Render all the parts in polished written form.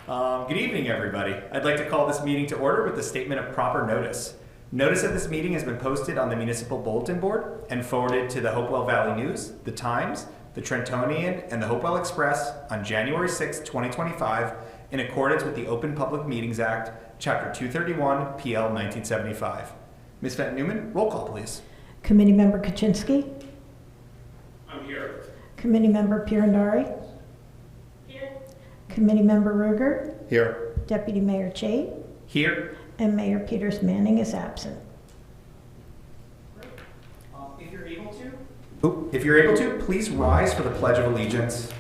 Good evening, everybody. I'd like to call this meeting to order with a statement of proper notice. Notice of this meeting has been posted on the municipal bulletin board and forwarded to the Hopewell Valley News, the Times, the Trentonian, and the Hopewell Express on January 6, 2025, in accordance with the Open Public Meetings Act, Chapter 231, PL 1975. Ms. Fenton-Newman, roll call, please. Committee Member Kaczynski. I'm here. Committee Member Pirandari. Here. Committee Member Ruger. Here. Deputy Mayor Chait. Here. And Mayor Peters Manning is absent. If you're able to, please rise for the Pledge of Allegiance.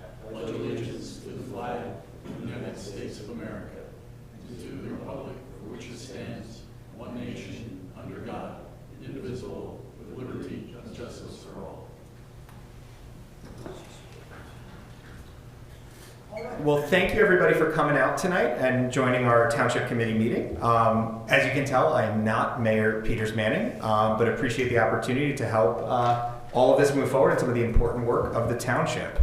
I pledge allegiance to the flag of the United States of America and to the republic for which it stands, one nation, under God, indivisible, with liberty and justice for all. Well, thank you everybody for coming out tonight and joining our Township Committee meeting. As you can tell, I am not Mayor Peters Manning, but appreciate the opportunity to help all of this move forward and some of the important work of the Township.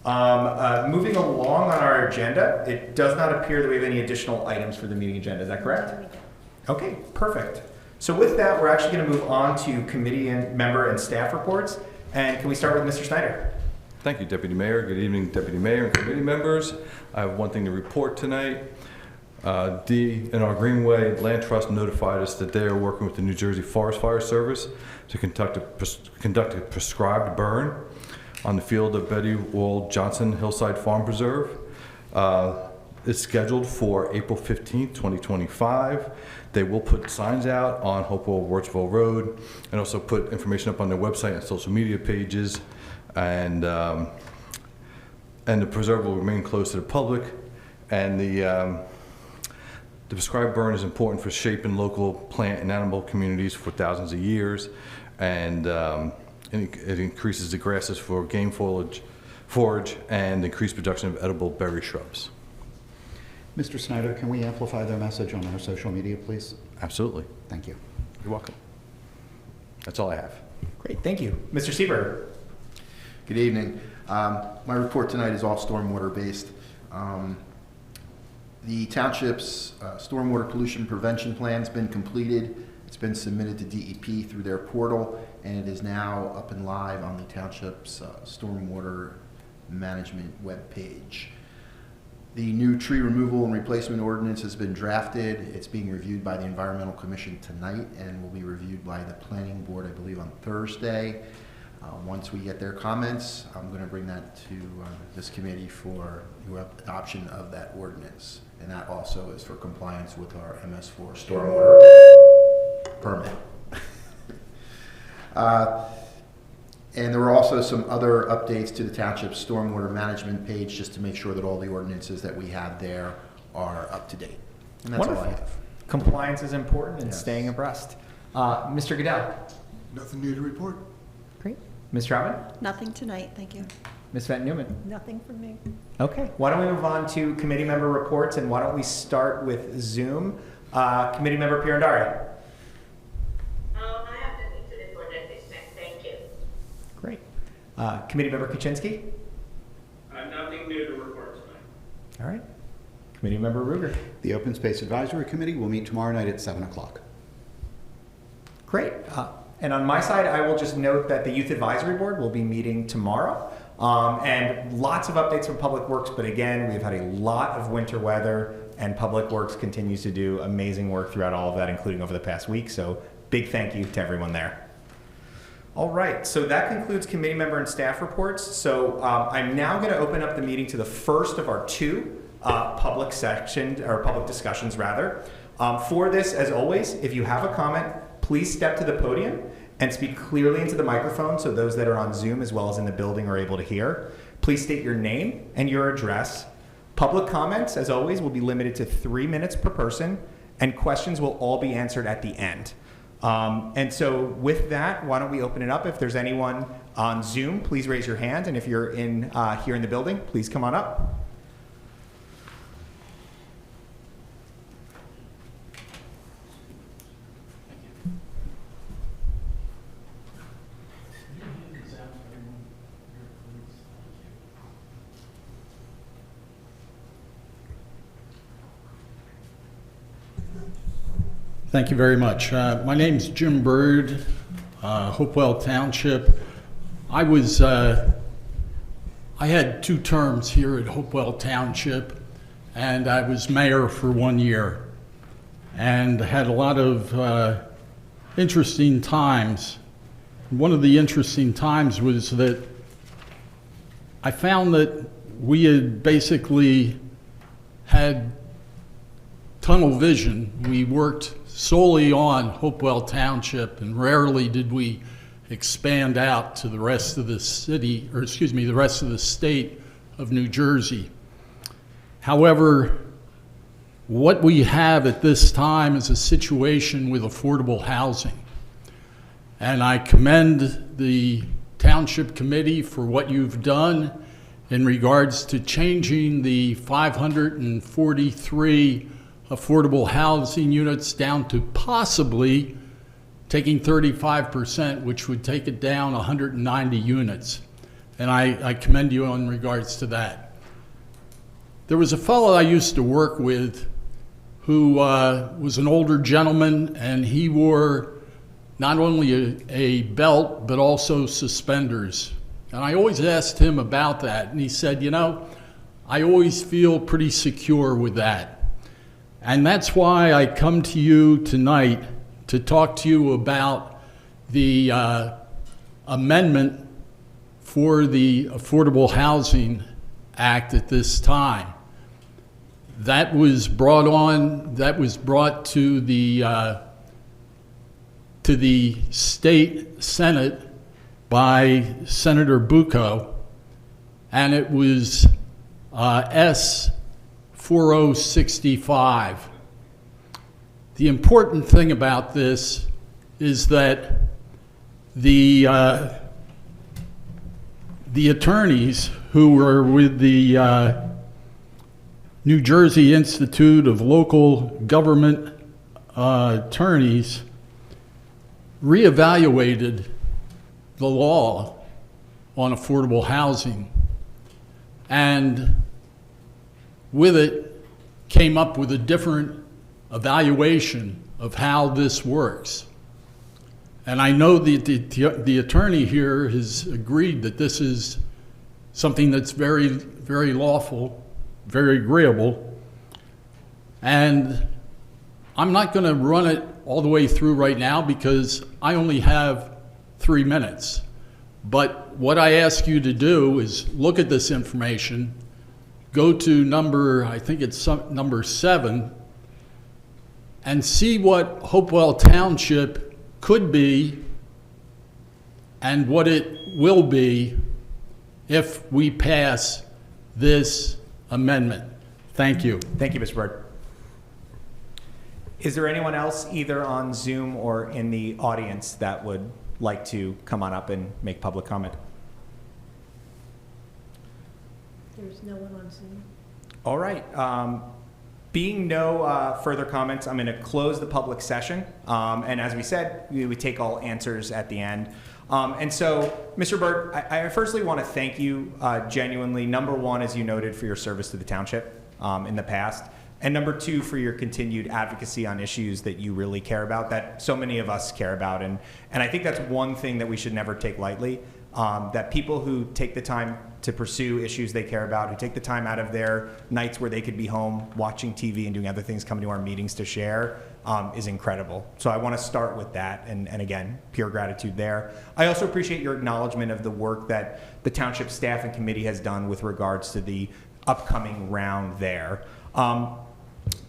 Moving along on our agenda, it does not appear that we have any additional items for the meeting agenda. Is that correct? Okay, perfect. So with that, we're actually going to move on to committee and member and staff reports. And can we start with Mr. Snyder? Thank you, Deputy Mayor. Good evening, Deputy Mayor and committee members. I have one thing to report tonight. D&R Greenway Land Trust notified us that they are working with the New Jersey Forest Fire Service to conduct a prescribed burn on the field of Betty Wald Johnson Hillside Farm Preserve. It's scheduled for April 15th, 2025. They will put signs out on Hopewell Wirtsville Road and also put information up on their website and social media pages. And the preserve will remain closed to the public, and the prescribed burn is important for shaping local plant and animal communities for thousands of years, and it increases the grasses for game forage and increased production of edible berry shrubs. Mr. Snyder, can we amplify their message on our social media, please? Absolutely. Thank you. You're welcome. That's all I have. Great, thank you. Mr. Seaberg. Good evening. My report tonight is all stormwater based. The township's stormwater pollution prevention plan has been completed. It's been submitted to DEP through their portal, and it is now up and live on the township's stormwater management webpage. The new tree removal and replacement ordinance has been drafted. It's being reviewed by the Environmental Commission tonight and will be reviewed by the Planning Board, I believe, on Thursday. Once we get their comments, I'm going to bring that to this committee for your adoption of that ordinance. And that also is for compliance with our MS4 stormwater permit. And there were also some other updates to the township's stormwater management page just to make sure that all the ordinances that we have there are up to date. And that's Wonderful. all I have. Compliance is important and Yes. staying abreast. Mr. Goodell. Nothing new to report. Great. Ms. Troutman? Nothing tonight, thank you. Ms. Fenton-Newman? Nothing from me. Okay, why don't we move on to committee member reports, and why don't we start with Zoom? Committee member Pirandari. I have nothing to report at this time. Thank you. Great. Committee member Kaczynski? I have nothing new to report tonight. All right. Committee member Ruger? The Open Space Advisory Committee will meet tomorrow night at 7 o'clock. Great. And on my side, I will just note that the Youth Advisory Board will be meeting tomorrow. And lots of updates from Public Works, but again, we've had a lot of winter weather, and Public Works continues to do amazing work throughout all of that, including over the past week. So big thank you to everyone there. All right, so that concludes committee member and staff reports. So I'm now going to open up the meeting to the first of our two public discussions rather. For this, as always, if you have a comment, please step to the podium and speak clearly into the microphone so those that are on Zoom as well as in the building are able to hear. Please state your name and your address. Public comments, as always, will be limited to 3 minutes per person, and questions will all be answered at the end. And so with that, why don't we open it up? If there's anyone on Zoom, please raise your hand. And if you're in here in the building, please come on up. Thank you very much. My name's Jim Bird, Hopewell Township. I had 2 terms here at Hopewell Township, and I was mayor for 1 year, and had a lot of interesting times. One of the interesting times was that I found that we had basically had tunnel vision. We worked solely on Hopewell Township, and rarely did we expand out to the rest of the city, or excuse me, the rest of the state of New Jersey. However, what we have at this time is a situation with affordable housing. And I commend the Township Committee for what you've done in regards to changing the 543 affordable housing units down to possibly taking 35%, which would take it down 190 units. And I commend you in regards to that. There was a fellow I used to work with who was an older gentleman, and he wore not only a belt, but also suspenders. And I always asked him about that, and he said, you know, I always feel pretty secure with that. And that's why I come to you tonight to talk to you about the amendment for the Affordable Housing Act at this time. That was brought to the state Senate by Senator Bucco, and it was S 4065. The important thing about this is that the attorneys who were with the New Jersey Institute of Local Government Attorneys reevaluated the law on affordable housing, and with it came up with a different evaluation of how this works. And I know the attorney here has agreed that this is something that's very, very lawful, very agreeable. And I'm not going to run it all the way through right now because I only have 3 minutes. But what I ask you to do is look at this information, go to number 7, and see what Hopewell Township could be and what it will be if we pass this amendment. Thank you. Thank you, Mr. Bird. Is there anyone else either on Zoom or in the audience that would like to come on up and make public comment? There's no one on Zoom. All right. Being no further comments, I'm going to close the public session. And as we said, we would take all answers at the end. And so, Mr. Bird, I firstly want to thank you genuinely, number one, as you noted, for your service to the township in the past. And number two, for your continued advocacy on issues that you really care about, that so many of us care about. And I think that's one thing that we should never take lightly, that people who take the time to pursue issues they care about, who take the time out of their nights where they could be home watching TV and doing other things, coming to our meetings to share, is incredible. So I want to start with that, and again, pure gratitude there. I also appreciate your acknowledgement of the work that the township staff and committee has done with regards to the upcoming round there.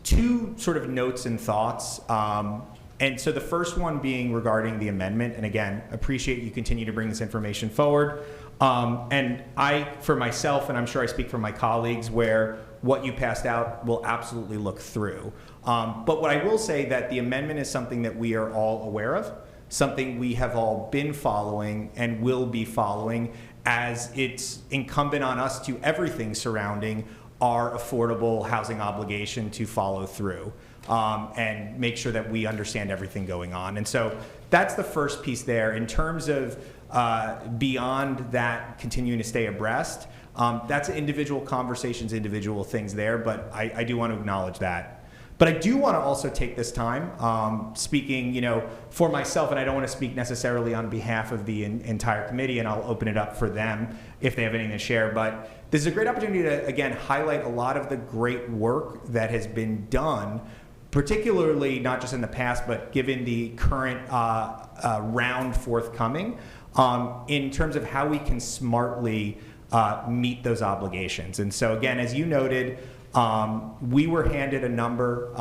Two sort of notes and thoughts. And so the first one being regarding the amendment, and again, appreciate you continue to bring this information forward. And I, for myself, and I'm sure I speak for my colleagues, where what you passed out will absolutely look through. But what I will say that the amendment is something that we are all aware of, something we have all been following and will be following, as it's incumbent on us to everything surrounding our affordable housing obligation to follow through and make sure that we understand everything going on. And so that's the first piece there. In terms of beyond that, continuing to stay abreast, that's individual conversations, individual things there, but I do want to acknowledge that. But I do want to also take this time, speaking, for myself, and I don't want to speak necessarily on behalf of the entire committee, and I'll open it up for them if they have anything to share. But this is a great opportunity to, again, highlight a lot of the great work that has been done, particularly not just in the past, but given the current round forthcoming, in terms of how we can smartly meet those obligations. And so, again, as you noted, we were handed a number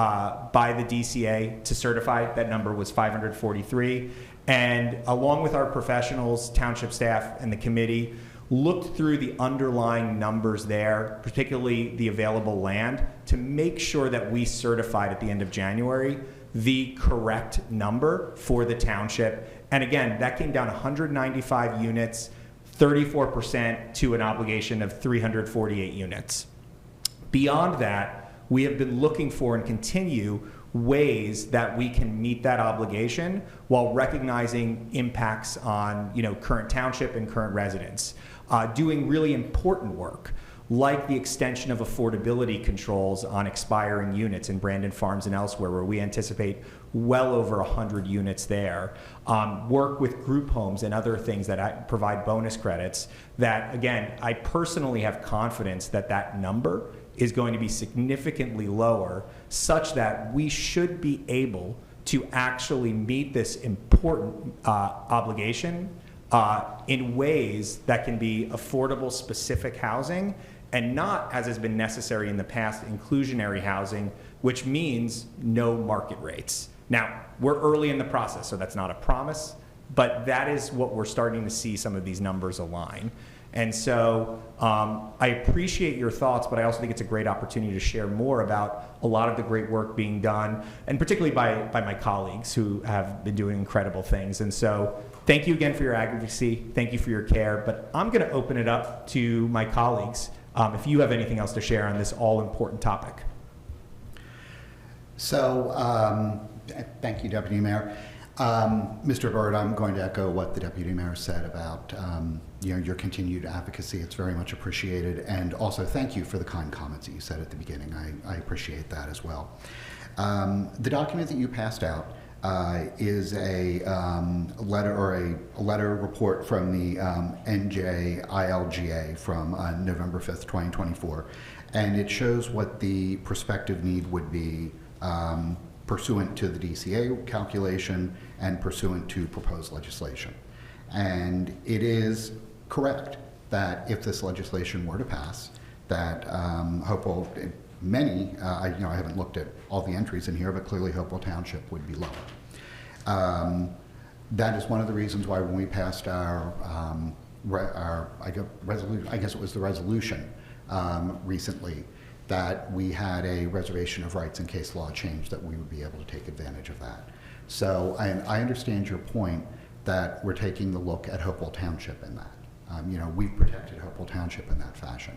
by the DCA to certify. That number was 543. And along with our professionals, township staff, and the committee, looked through the underlying numbers there, particularly the available land, to make sure that we certified at the end of January the correct number for the township. And again, that came down 195 units, 34% to an obligation of 348 units. Beyond that, we have been looking for and continue ways that we can meet that obligation while recognizing impacts on current township and current residents. Doing really important work like the extension of affordability controls on expiring units in Brandon Farms and elsewhere, where we anticipate well over 100 units there. Work with group homes and other things that provide bonus credits that, again, I personally have confidence that that number is going to be significantly lower, such that we should be able to actually meet this important obligation in ways that can be affordable, specific housing, and not, as has been necessary in the past, inclusionary housing, which means no market rates. Now, we're early in the process, so that's not a promise, but that is what we're starting to see some of these numbers align. And so I appreciate your thoughts, but I also think it's a great opportunity to share more about a lot of the great work being done, and particularly by my colleagues who have been doing incredible things. And so thank you again for your advocacy. Thank you for your care. But I'm going to open it up to my colleagues if you have anything else to share on this all-important topic. So thank you, Deputy Mayor. Mr. Byrd, I'm going to echo what the Deputy Mayor said about your continued advocacy. It's very much appreciated. And also thank you for the kind comments that you said at the beginning. I appreciate that as well. The document that you passed out is a letter or a letter report from the NJILGA from November 5th, 2024. And it shows what the prospective need would be pursuant to the DCA calculation and pursuant to proposed legislation. And it is correct that if this legislation were to pass, that Hopewell, many, I haven't looked at all the entries in here, but clearly Hopewell Township would be lower. That is one of the reasons why when we passed our resolution, I guess it was the resolution recently, that we had a reservation of rights in case law changed, that we would be able to take advantage of that. So I understand your point that we're taking the look at Hopewell Township in that. We've protected Hopewell Township in that fashion.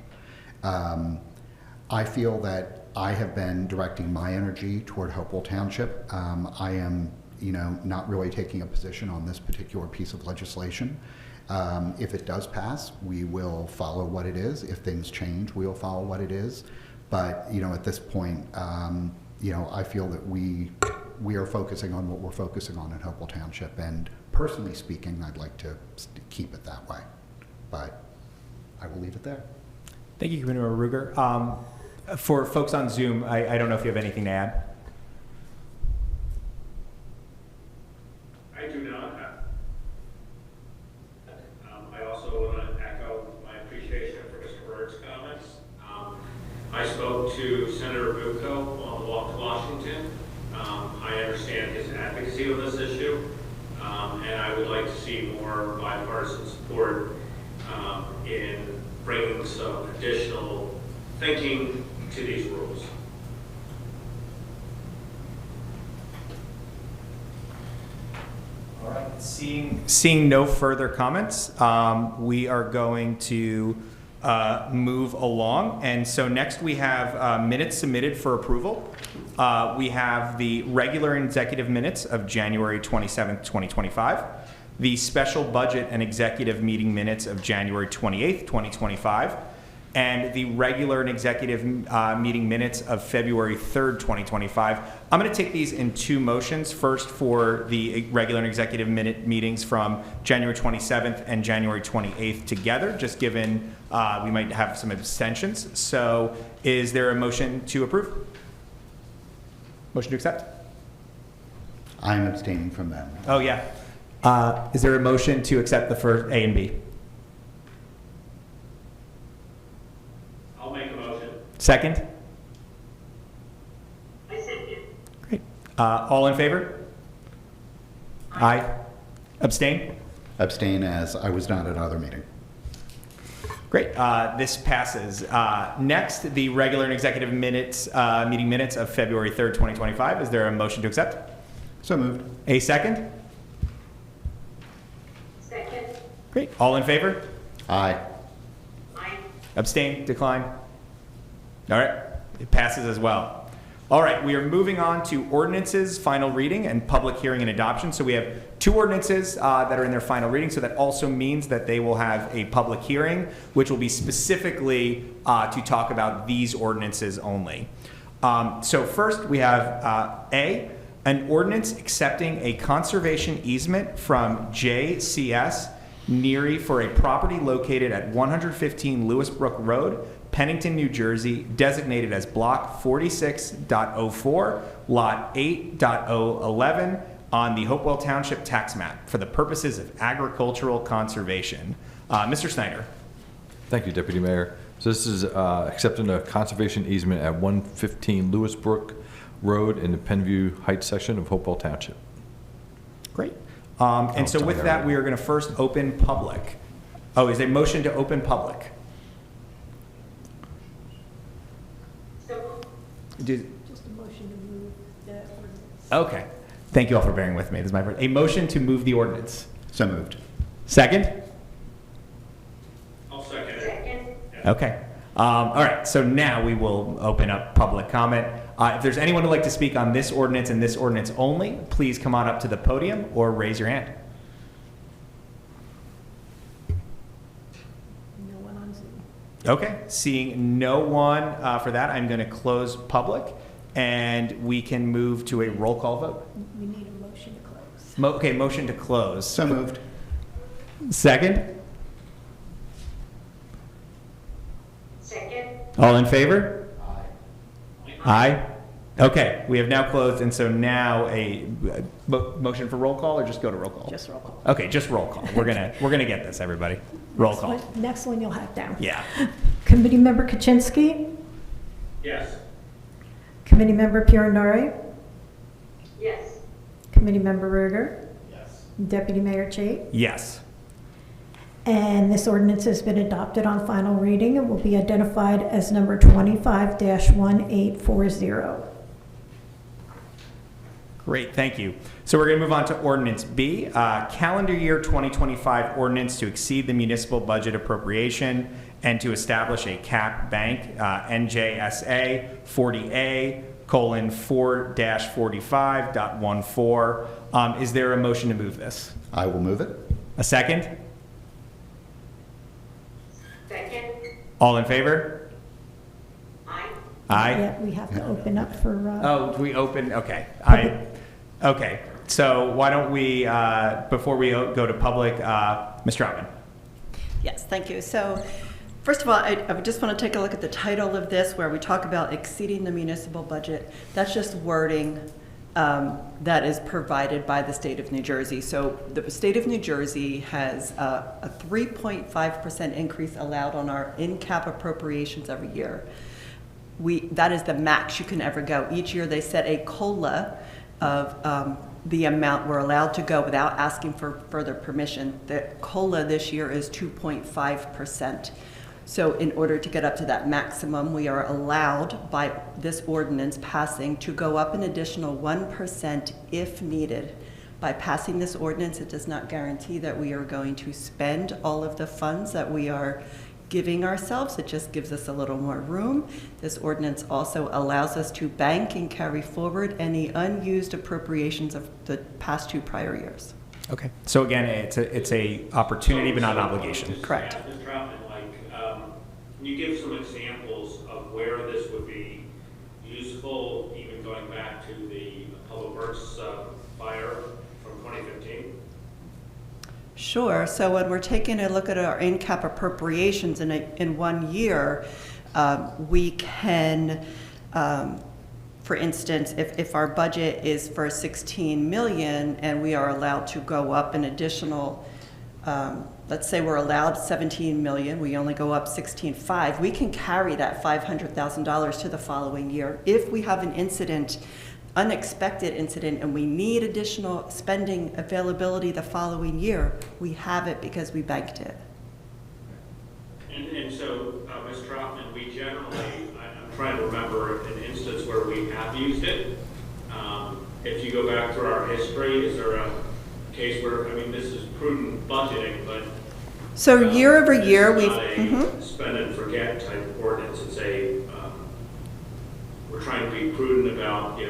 I feel that I have been directing my energy toward Hopewell Township. I am, not really taking a position on this particular piece of legislation. If it does pass, we will follow what it is. If things change, we will follow what it is. But, at this point, I feel that we are focusing on what we're focusing on in Hopewell Township. And personally speaking, I'd like to keep it that way. But I will leave it there. Thank you, Commissioner Ruger. For folks on Zoom, I don't know if you have anything to add. I do not. I also want to echo my appreciation for Mr. Byrd's comments. I spoke to Senator Bucco on the walk to Washington. I understand his advocacy on this issue, and I would like to see more bipartisan support in bringing some additional thinking to these rules. All right. Seeing no further comments, we are going to move along. And so next we have minutes submitted for approval. We have the regular and executive minutes of January 27th, 2025, the special budget and executive meeting minutes of January 28th, 2025, and the regular and executive meeting minutes of February 3rd, 2025. I'm going to take these in two motions. First, for the regular and executive meetings from January 27th and January 28th together, just given we might have some abstentions. So is there a motion to approve? Motion to accept? I'm abstaining from that. Oh, yeah. Is there a motion to accept the first A and B? I'll make a motion. Second? I second. Great. All in favor? Aye. Abstain? Abstain as I was not at other meeting. Great. This passes. Next, the regular and executive minutes, meeting minutes of February 3rd, 2025. Is there a motion to accept? So moved. A second? Second. Great. All in favor? Aye. Aye. Abstain? Decline? All right. It passes as well. All right. We are moving on to ordinances, final reading, and public hearing and adoption. So we have two ordinances that are in their final reading. So that also means that they will have a public hearing, which will be specifically to talk about these ordinances only. So first we have an ordinance accepting a conservation easement from JCS Neary for a property located at 115 Lewisbrook Road, Pennington, New Jersey, designated as Block 46.04, Lot 8.011 on the Hopewell Township tax map for the purposes of agricultural conservation. Mr. Snyder. Thank you, Deputy Mayor. So this is accepting a conservation easement at 115 Lewisbrook Road in the Penview Heights section of Hopewell Township. Great. And so with that, we are going to first open public. Oh, is there a motion to open public? So, Just a motion to move the ordinance. Okay. Thank you all for bearing with me. This is my first. A motion to move the ordinance. So moved. Second? I'll second it. second. Okay. All right. So now we will open up public comment. If there's anyone who'd like to speak on this ordinance and this ordinance only, please come on up to the podium or raise your hand. No one on Zoom. Okay. Seeing no one for that, I'm going to close public, and we can move to a roll call vote. We need a motion to close. Okay. Motion to close. So moved. Second? Second. All in favor? Aye. Okay, we have now closed, and so now a motion for roll call, or just go to roll call? Just roll call. Okay, just roll call. We're gonna get this, everybody. Roll call. Next one you'll have down. Yeah. Committee Member Kaczynski, Yes. Committee Member Pierandari, Yes. Committee Member Ruger, Yes. Deputy Mayor Chait. Yes. And this ordinance has been adopted on final reading and will be identified as number 25-1840. Great, thank you. So we're going to move on to ordinance B, calendar year 2025 ordinance to exceed the municipal budget appropriation and to establish a cap bank, NJSA 40A:4-45.14. Is there a motion to move this? I will move it. A second? Second. All in favor? Aye. Aye. Yeah, we have to open up for, Oh, we open, okay. Okay, so why don't we, before we go to public, Ms. Troutman? Yes, thank you. So, first of all, I just want to take a look at the title of this, where we talk about exceeding the municipal budget. That's just wording that is provided by the state of New Jersey. So the state of New Jersey has a 3.5% increase allowed on our in-cap appropriations every year. That is the max you can ever go. Each year they set a COLA of the amount we're allowed to go without asking for further permission. The COLA this year is 2.5%. So in order to get up to that maximum, we are allowed by this ordinance passing to go up an additional 1% if needed. By passing this ordinance, it does not guarantee that we are going to spend all of the funds that we are giving ourselves. It just gives us a little more room. This ordinance also allows us to bank and carry forward any unused appropriations of the past two prior years. Okay. So again, it's a opportunity, but not an obligation. Correct. Yeah, Ms. Troutman, can you give some examples of where this would be useful, even going back to the Public Works fire from 2015? Sure. So when we're taking a look at our in-cap appropriations in 1 year, we can, for instance, if our budget is for 16 million and we are allowed to go up an additional, let's say we're allowed 17 million, we only go up 16.5, we can carry that $500,000 to the following year. If we have an incident, unexpected incident, and we need additional spending availability the following year, we have it because we banked it. And so, Ms. Troutman, we generally, I'm trying to remember an instance where we have used it. If you go back through our history, is there a case where, I mean, this is prudent budgeting, but So year over year, it's we've, not a spend and forget type ordinance. It's a, we're trying to be prudent about,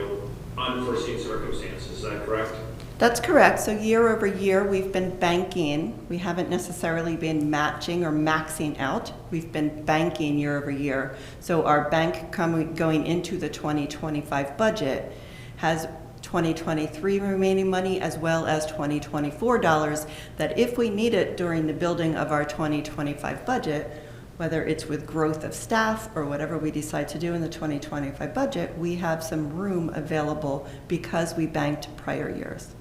unforeseen circumstances. Is that correct? That's correct. So year over year, we've been banking. We haven't necessarily been matching or maxing out. We've been banking year over year. So our bank going into the 2025 budget has 2023 remaining money as well as 2024 dollars that if we need it during the building of our 2025 budget, whether it's with growth of staff or whatever we decide to do in the 2025 budget, we have some room available because we banked prior years.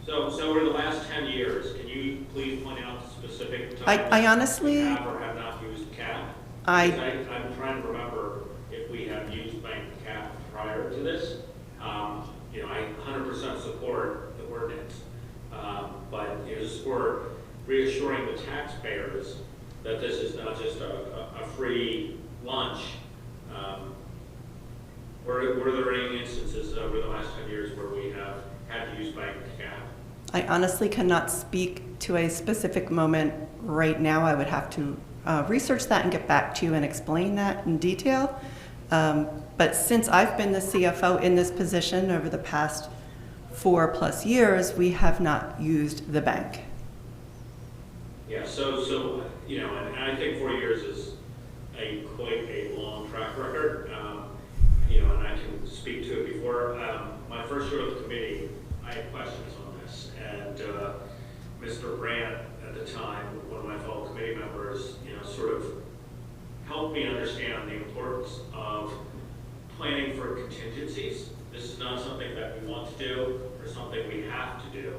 So over the last 10 years, can you please point out specific times I honestly, you have or have not used CAP? I'm trying to remember if we have used bank CAP prior to this. I 100% support the ordinance, but just for reassuring the taxpayers that this is not just a free lunch. Were there any instances over the last 10 years where we have had to use bank CAP? I honestly cannot speak to a specific moment right now. I would have to research that and get back to you and explain that in detail. But since I've been the CFO in this position over the past 4+ years, we have not used the bank. Yeah, so and I think 4 years is quite a long track record, and I can speak to it before. My first year with the committee, I had questions on this, and Mr. Brandt at the time, one of my fellow committee members, sort of helped me understand the importance of planning for contingencies. This is not something that we want to do or something we have to do.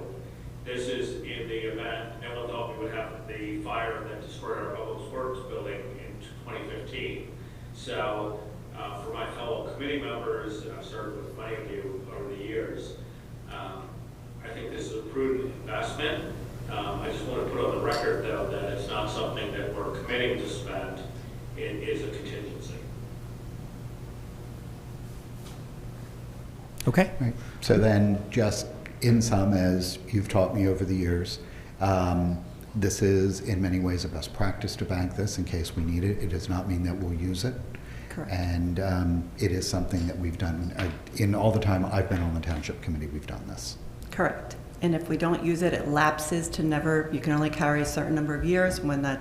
This is in the event, no one thought we would have the fire that destroyed our public works building in 2015. So for my fellow committee members, and I've served with many of you over the years, I think this is a prudent investment. I just want to put on the record, though, that it's not something that we're committing to spend. It is a contingency. Okay. Right. So then, just in sum, as you've taught me over the years, this is in many ways a best practice to bank this in case we need it. It does not mean that we'll use it. Correct. And it is something that we've done. In all the time I've been on the Township Committee, we've done this. Correct. And if we don't use it, it lapses to never, you can only carry a certain number of years. When the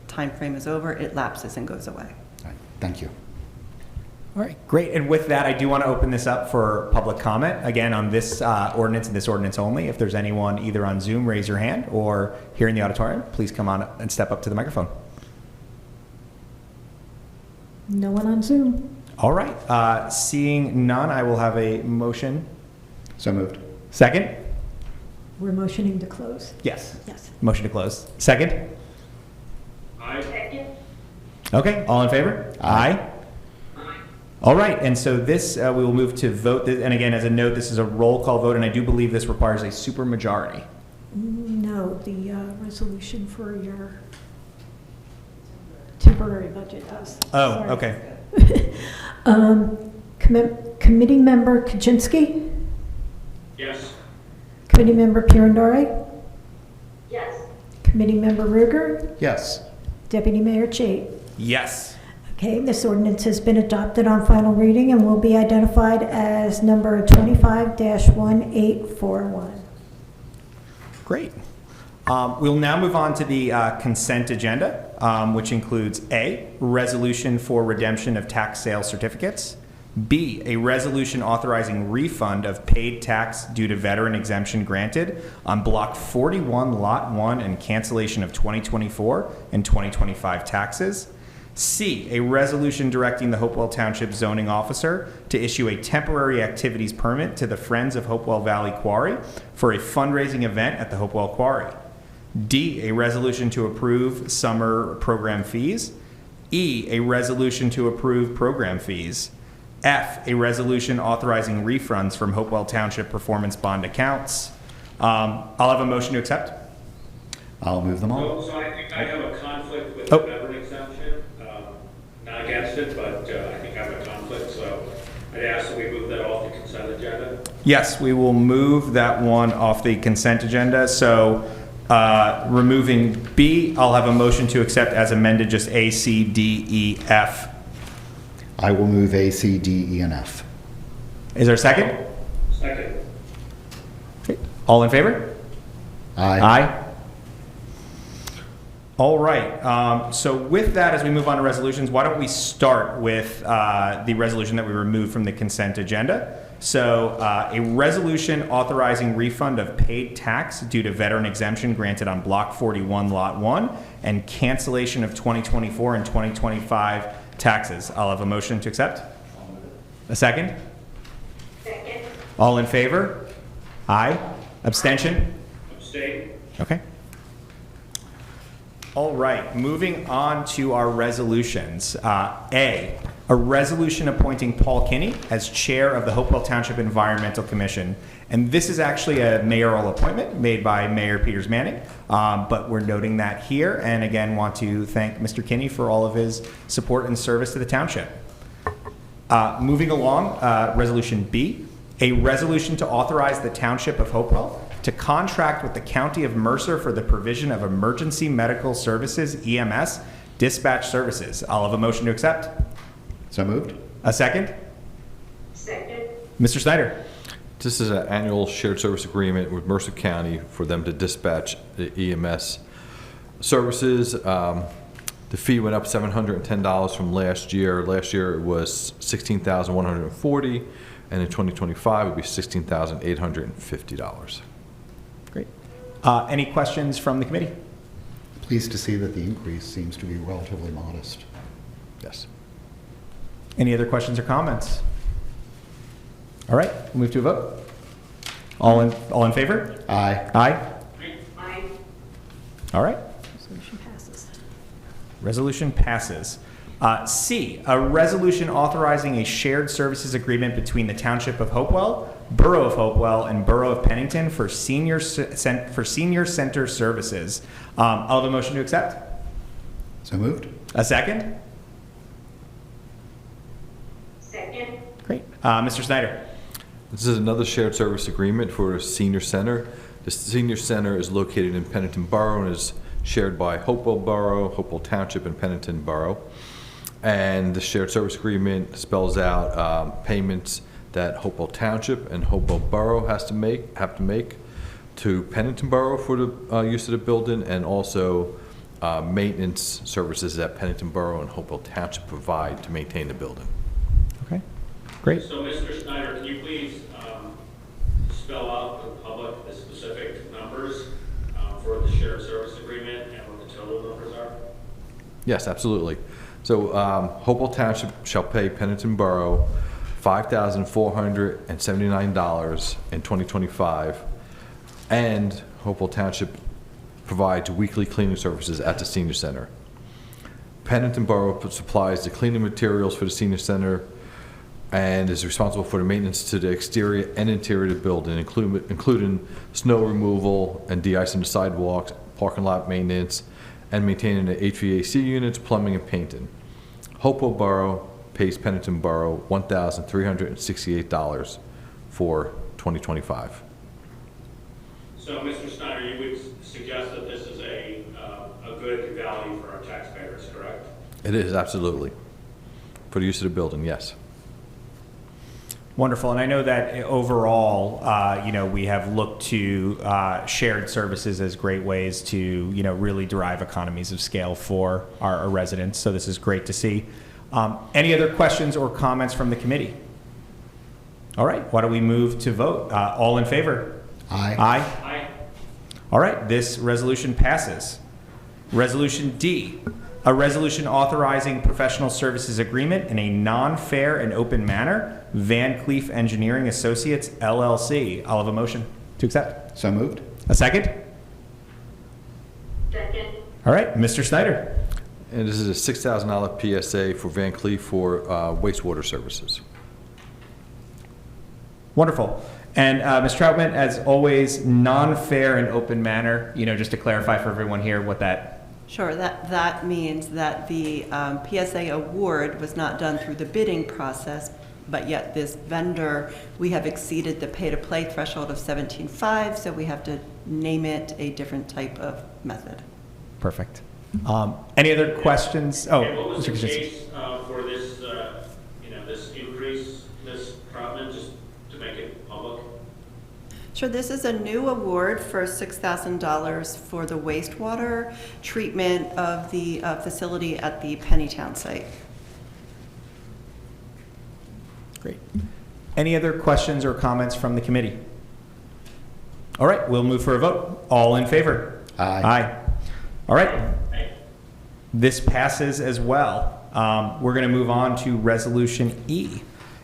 time frame is over, it lapses and goes away. All right. Thank you. All right, great. And with that, I do want to open this up for public comment, again, on this ordinance and this ordinance only. If there's anyone either on Zoom, raise your hand, or here in the auditorium, please come on and step up to the microphone. No one on Zoom. All right, seeing none, I will have a motion. So moved. Second? We're motioning to close. Yes. Yes. Motion to close. Second? Aye. Second. Okay, all in favor? Aye. All right, and so this, we will move to vote, and again, as a note, this is a roll call vote, and I do believe this requires a supermajority. No, the resolution for your temporary budget does. Oh, Sorry. okay. Committee member Kaczynski, Yes. committee member Pirandare, Yes. committee member Ruger, Yes. deputy mayor Chait. Yes. Okay, this ordinance has been adopted on final reading and will be identified as number 25-1841. Great. We'll now move on to the consent agenda. which includes A, resolution for redemption of tax sale certificates, B, a resolution authorizing refund of paid tax due to veteran exemption granted on Block 41, Lot 1, and cancellation of 2024 and 2025 taxes, C, a resolution directing the Hopewell Township zoning officer to issue a temporary activities permit to the Friends of Hopewell Valley Quarry for a fundraising event at the Hopewell Quarry, D, a resolution to approve summer program fees, E, a resolution to approve program fees, F, a resolution authorizing refunds from Hopewell Township performance bond accounts. I'll have a motion to accept. I'll move them all. So I think I have a conflict with the veteran exemption. Not against it, but I think I have a conflict, so I'd ask that we move that off the consent agenda. Yes, we will move that one off the consent agenda. So removing B, I'll have a motion to accept as amended, just A, C, D, E, F. I will move A, C, D, E, and F. Is there a second? Second. Okay. All in favor? Aye. Aye. All right. So with that, as we move on to resolutions, why don't we start with the resolution that we removed from the consent agenda? So a resolution authorizing refund of paid tax due to veteran exemption granted on Block 41, Lot 1, and cancellation of 2024 and 2025 taxes. I'll have a motion to accept. A second? Second. All in favor? Aye. Abstention? Abstain. Okay. All right, moving on to our resolutions. A resolution appointing Paul Kinney as chair of the Hopewell Township Environmental Commission. And this is actually a mayoral appointment made by Mayor Peters Manning, but we're noting that here. And again, want to thank Mr. Kinney for all of his support and service to the township. Moving along, resolution B, a resolution to authorize the Township of Hopewell to contract with the County of Mercer for the provision of emergency medical services, EMS, dispatch services. I'll have a motion to accept. So moved. A second? Second. Mr. Snyder. This is an annual shared service agreement with Mercer County for them to dispatch the EMS services. The fee went up $710 from last year. Last year it was $16,140, and in 2025 it will be $16,850. Great. Any questions from the committee? Pleased to see that the increase seems to be relatively modest. Yes. Any other questions or comments? All right, we'll move to a vote. All in favor? Aye. Aye. Aye. All right. Resolution passes. Resolution passes. C, a resolution authorizing a shared services agreement between the Township of Hopewell, Borough of Hopewell, and Borough of Pennington for senior center services. I'll have a motion to accept. So moved. A second? Second. Great. Mr. Snyder. This is another shared service agreement for a senior center. The senior center is located in Pennington Borough and is shared by Hopewell Borough, Hopewell Township, and Pennington Borough. And the shared service agreement spells out payments that Hopewell Township and Hopewell Borough have to make to Pennington Borough for the use of the building, and also maintenance services that Pennington Borough and Hopewell Township provide to maintain the building. Okay. Great. So, Mr. Snyder, can you please spell out for the public the specific numbers for the shared service agreement and what the total numbers are? Yes, absolutely. So Hopewell Township shall pay Pennington Borough $5,479 in 2025, and Hopewell Township provides weekly cleaning services at the senior center. Pennington Borough supplies the cleaning materials for the senior center and is responsible for the maintenance to the exterior and interior of the building, including snow removal and de-icing the sidewalks, parking lot maintenance, and maintaining the HVAC units, plumbing, and painting. Hopewell Borough pays Pennington Borough $1,368 for 2025. So, Mr. Snyder, you would suggest that this is a good value for our taxpayers, correct? It is, absolutely. For the use of the building, yes. Wonderful, and I know that overall, we have looked to shared services as great ways to, really derive economies of scale for our residents. So this is great to see. Any other questions or comments from the committee? All right, why don't we move to vote? All in favor? Aye. Aye. Aye. All right, this resolution passes. Resolution D, a resolution authorizing professional services agreement in a non-fair and open manner. Van Cleef Engineering Associates, LLC. I'll have a motion to accept. So moved. A second? Second. All right, Mr. Snyder. And this is a $6,000 PSA for Van Cleef for wastewater services. Wonderful. And Ms. Troutman, as always, non-fair and open manner, just to clarify for everyone here what that... Sure, that means that the PSA award was not done through the bidding process, but yet this vendor, we have exceeded the pay-to-play threshold of 17.5, so we have to name it a different type of method. Perfect. Any other questions? Oh, And what was the Mr. Kaczynski. case for this, this increase, Ms. Troutman, just to make it public? Sure, this is a new award for $6,000 for the wastewater treatment of the facility at the Pennytown site. Great. Any other questions or comments from the committee? All right, we'll move for a vote. All in favor? Aye. Aye. All right, Aye. this passes as well. We're going to move on to Resolution E,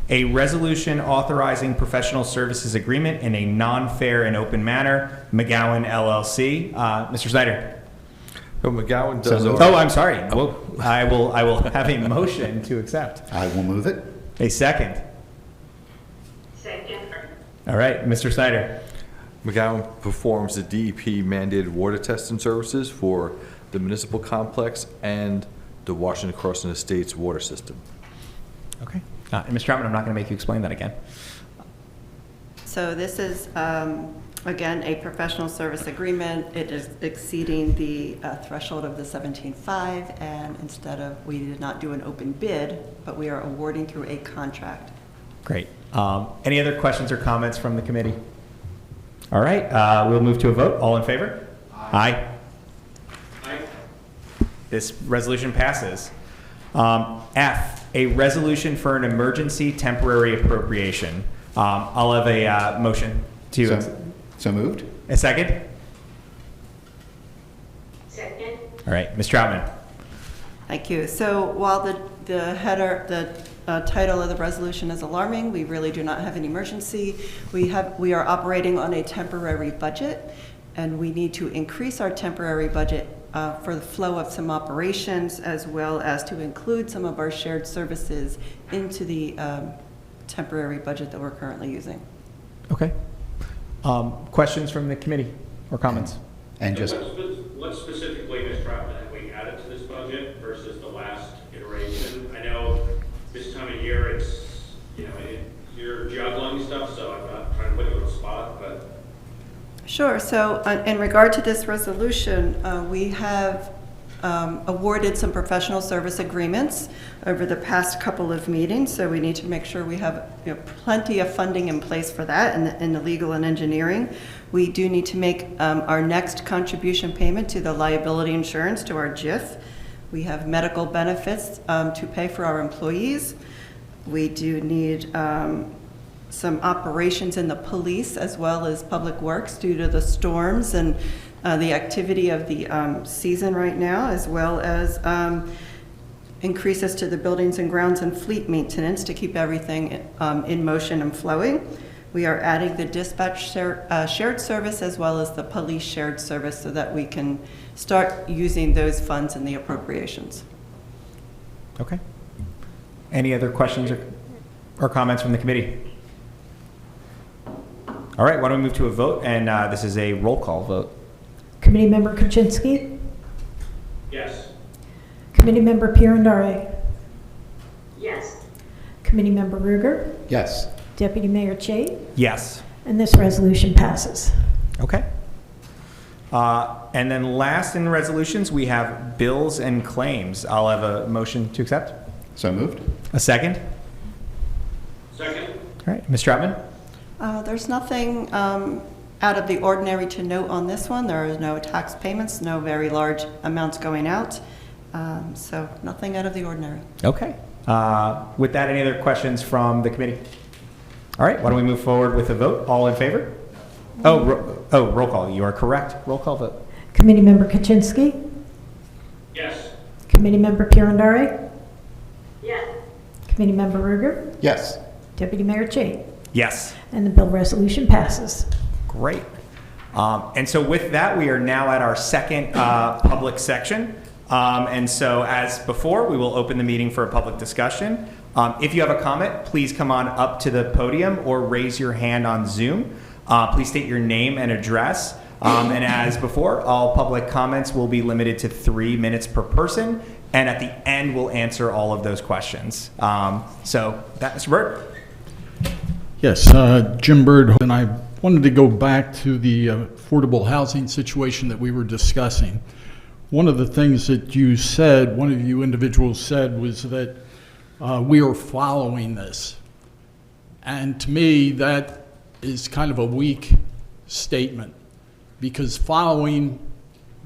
a resolution authorizing professional services agreement in a non-fair and open manner. McGowan LLC. Mr. Snyder. So McGowan does. So moved. Oh, I'm sorry. I will have a motion to accept. I will move it. A second. Second. All right, Mr. Snyder. McGowan performs the DEP mandated water testing services for the municipal complex and the Washington Crossing Estates water system. Okay. And Ms. Troutman, I'm not going to make you explain that again. So this is, again, a professional service agreement. It is exceeding the threshold of the 17.5, and we did not do an open bid, but we are awarding through a contract. Great. Any other questions or comments from the committee? All right, we'll move to a vote. All in favor? Aye. Aye. This resolution passes. F, a resolution for an emergency temporary appropriation. I'll have a motion to... So moved. A second? Second. All right, Ms. Troutman. Thank you. So while the header, the title of the resolution is alarming, we really do not have an emergency. We are operating on a temporary budget, and we need to increase our temporary budget for the flow of some operations, as well as to include some of our shared services into the temporary budget that we're currently using. Okay. Questions from the committee or comments? And just, What specifically, Ms. Troutman, have we added to this budget versus the last iteration? I know this time of year, it's, you're juggling stuff, so I'm not trying to put you on the spot, but. Sure. So in regard to this resolution, we have awarded some professional service agreements over the past couple of meetings. So we need to make sure we have plenty of funding in place for that in the legal and engineering. We do need to make our next contribution payment to the liability insurance to our JIF. We have medical benefits to pay for our employees. We do need some operations in the police as well as public works due to the storms and the activity of the season right now, as well as increases to the buildings and grounds and fleet maintenance to keep everything in motion and flowing. We are adding the dispatch shared service as well as the police shared service so that we can start using those funds in the appropriations. Okay. Any other questions or comments from the committee? All right, why don't we move to a vote? And this is a roll call vote. Committee Member Kaczynski, Yes. Committee Member Pirandare, Yes. Committee Member Ruger, yes. Deputy Mayor Chait, Yes. and this resolution passes. Okay. And then last in resolutions, we have bills and claims. I'll have a motion to accept. So moved. A second? Second? All right, Ms. Troutman? There's nothing out of the ordinary to note on this one. There are no tax payments, no very large amounts going out. So nothing out of the ordinary. Okay. With that, any other questions from the committee? All right, why don't we move forward with a vote? All in favor? Roll call. You are correct. Roll call vote. Committee Member Kaczynski, Yes. Committee Member Pirandari, Yes. Committee Member Ruger, Yes. Deputy Mayor Chait, Yes. and the bill resolution passes. Great. And so with that, we are now at our second public section. And so as before, we will open the meeting for a public discussion. If you have a comment, please come on up to the podium or raise your hand on Zoom. Please state your name and address. And as before, all public comments will be limited to 3 minutes per person. And at the end, we'll answer all of those questions. So that, Mr. Bird. Yes, Jim Bird, and I wanted to go back to the affordable housing situation that we were discussing. One of the things that you said, one of you individuals said, was that we are following this. And to me, that is kind of a weak statement, because following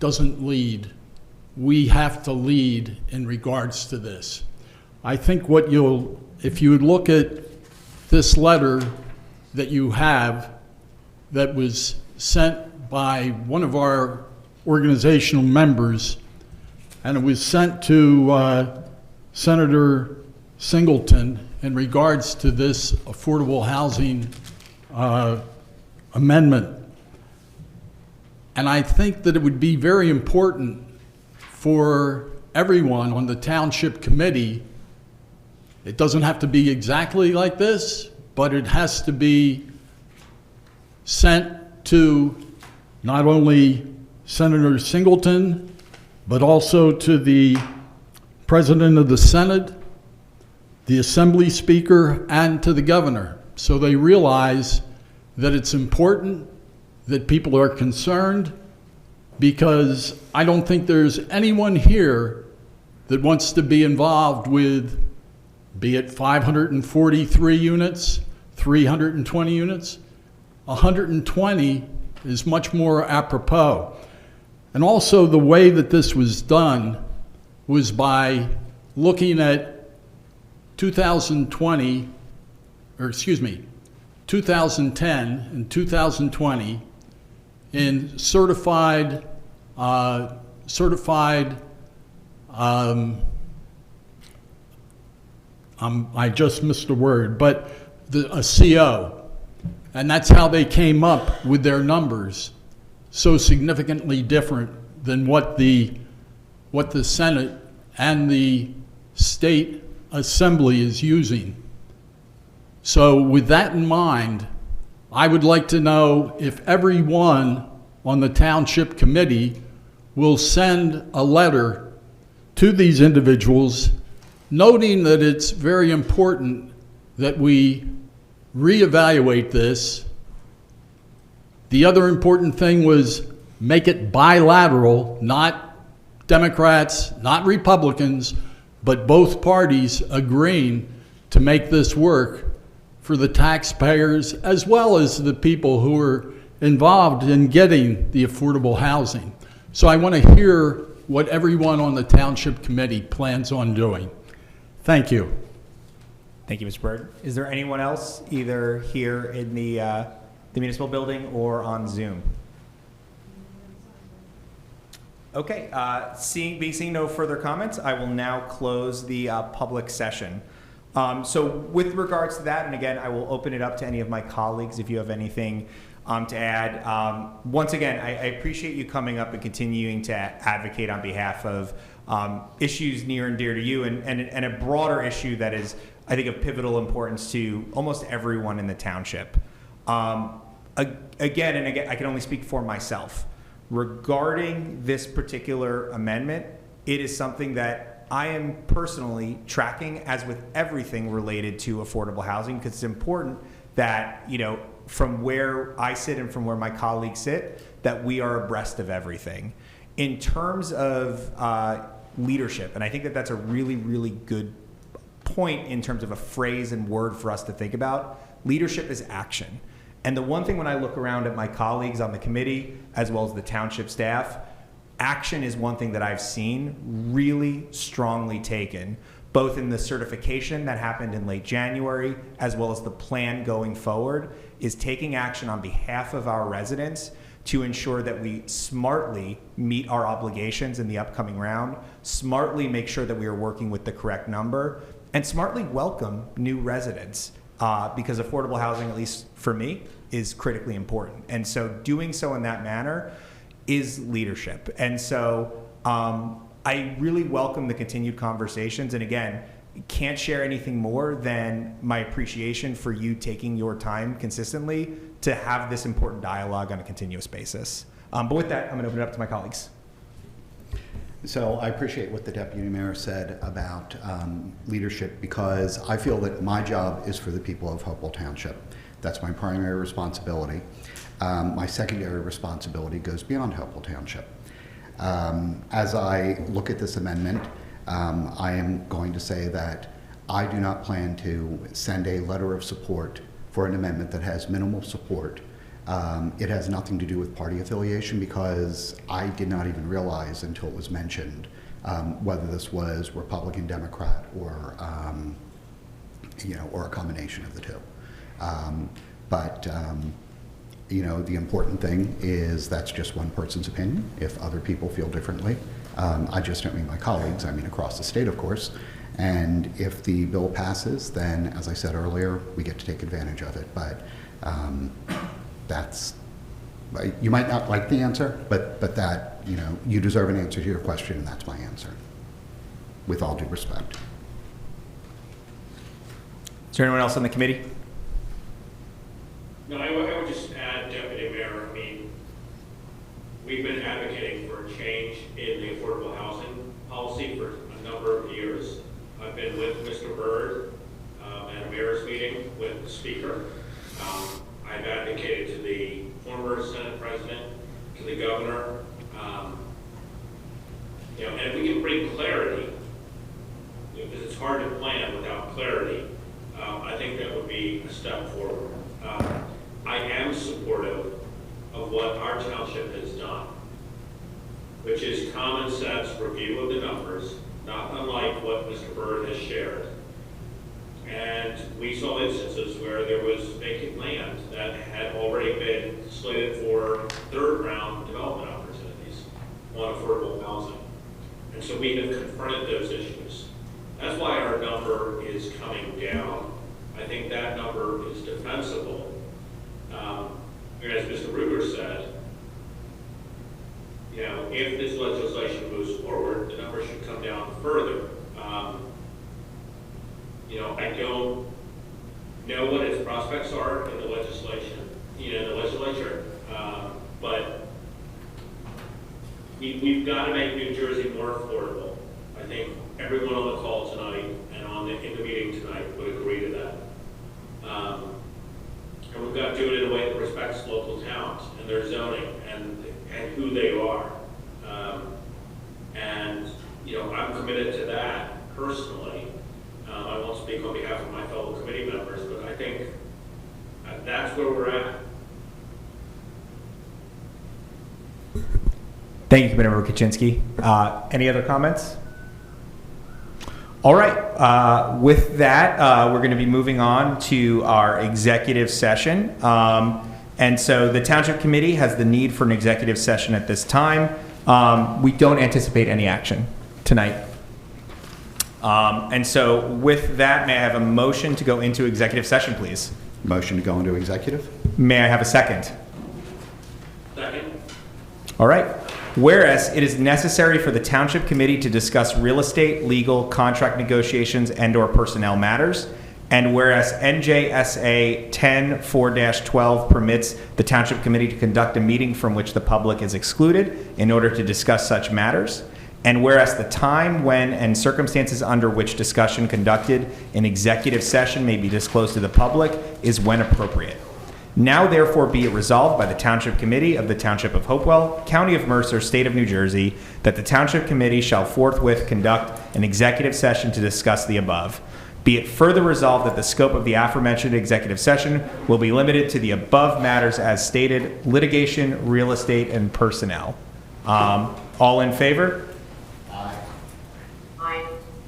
doesn't lead. We have to lead in regards to this. I think if you would look at this letter that you have that was sent by one of our organizational members, and it was sent to Senator Singleton in regards to this affordable housing amendment. And I think that it would be very important for everyone on the Township Committee. It doesn't have to be exactly like this, but it has to be sent to not only Senator Singleton, but also to the President of the Senate, the Assembly Speaker, and to the Governor, so they realize that it's important, that people are concerned, because I don't think there's anyone here that wants to be involved with, be it 543 units, 320 units, 120 is much more apropos. And also the way that this was done was by looking at 2010 and 2020 in certified, I just missed the word, but a CO. And that's how they came up with their numbers, so significantly different than what the Senate and the State Assembly is using. So with that in mind, I would like to know if everyone on the Township Committee will send a letter to these individuals noting that it's very important that we reevaluate this. The other important thing was make it bilateral, not Democrats, not Republicans, but both parties agreeing to make this work for the taxpayers as well as the people who are involved in getting the affordable housing. So I want to hear what everyone on the Township Committee plans on doing. Thank you. Thank you, Mr. Bird. Is there anyone else either here in the municipal building or on Zoom? Okay, seeing no further comments, I will now close the public session. So with regards to that, and again, I will open it up to any of my colleagues if you have anything to add. Once again, I appreciate you coming up and continuing to advocate on behalf of issues near and dear to you, and a broader issue that is, I think, of pivotal importance to almost everyone in the township. Again, I can only speak for myself. Regarding this particular amendment, it is something that I am personally tracking, as with everything related to affordable housing, because it's important that, from where I sit and from where my colleagues sit, that we are abreast of everything. In terms of leadership, and I think that that's a really, really good point in terms of a phrase and word for us to think about. Leadership is action. And the one thing when I look around at my colleagues on the committee, as well as the township staff, action is one thing that I've seen really strongly taken, both in the certification that happened in late January, as well as the plan going forward, is taking action on behalf of our residents to ensure that we smartly meet our obligations in the upcoming round, smartly make sure that we are working with the correct number, and smartly welcome new residents. Because affordable housing, at least for me, is critically important. And so doing so in that manner is leadership. And so I really welcome the continued conversations. And again, can't share anything more than my appreciation for you taking your time consistently to have this important dialogue on a continuous basis. But with that, I'm going to open it up to my colleagues. So I appreciate what the Deputy Mayor said about leadership, because I feel that my job is for the people of Hopewell Township. That's my primary responsibility. My secondary responsibility goes beyond Hopewell Township. As I look at this amendment, I am going to say that I do not plan to send a letter of support for an amendment that has minimal support. It has nothing to do with party affiliation, because I did not even realize until it was mentioned whether this was Republican, Democrat, or or a combination of the two. The important thing is that's just one person's opinion. If other people feel differently, I just don't mean my colleagues, I mean across the state, of course. And if the bill passes, then, as I said earlier, we get to take advantage of it. But you might not like the answer, but that, you deserve an answer to your question, and that's my answer, with all due respect. Is there anyone else on the committee? No, I would just add, Deputy Mayor, we've been advocating for a change in the affordable housing policy for a number of years. I've been with Mr. Byrd at a mayor's meeting with the Speaker. I've advocated to the former Senate President, to the Governor, and if we can bring clarity, because it's hard to plan without clarity, I think that would be a step forward. I am supportive of what our township has done, which is common sense review of the numbers, not unlike what Mr. Byrd has shared. And we saw instances where there was vacant land that had already been slated for third round development opportunities on affordable housing. And so we have confronted those issues. That's why our number is coming down. I think that number is defensible. As Mr. Ruger said, if this legislation moves forward, the number should come down further. I don't know what its prospects are in the legislature, but we've got to make New Jersey more affordable. I think everyone on the call tonight and in the meeting tonight would agree to that. And we've got to do it in a way that respects local towns and their zoning and who they are. I'm committed to that personally. I won't speak on behalf of my fellow committee members, but I think that's where we're at. Thank you, Committeemember Kaczynski. Any other comments? All right. With that, we're going to be moving on to our executive session. And so the Township Committee has the need for an executive session at this time. We don't anticipate any action tonight. And so with that, may I have a motion to go into executive session, please? Motion to go into executive? May I have a second? Second. All right. Whereas it is necessary for the Township Committee to discuss real estate, legal, contract negotiations, and/or personnel matters, and whereas NJSA 10-4-12 permits the Township Committee to conduct a meeting from which the public is excluded in order to discuss such matters, and whereas the time, when, and circumstances under which discussion conducted in executive session may be disclosed to the public is when appropriate. Now therefore be it resolved by the Township Committee of the Township of Hopewell, County of Mercer, State of New Jersey, that the Township Committee shall forthwith conduct an executive session to discuss the above. Be it further resolved that the scope of the aforementioned executive session will be limited to the above matters as stated: litigation, real estate, and personnel. All in favor? Aye.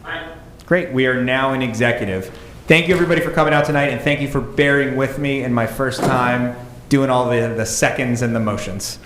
Aye. Great. We are now in executive. Thank you, everybody, for coming out tonight, and thank you for bearing with me in my first time doing all the seconds and the motions.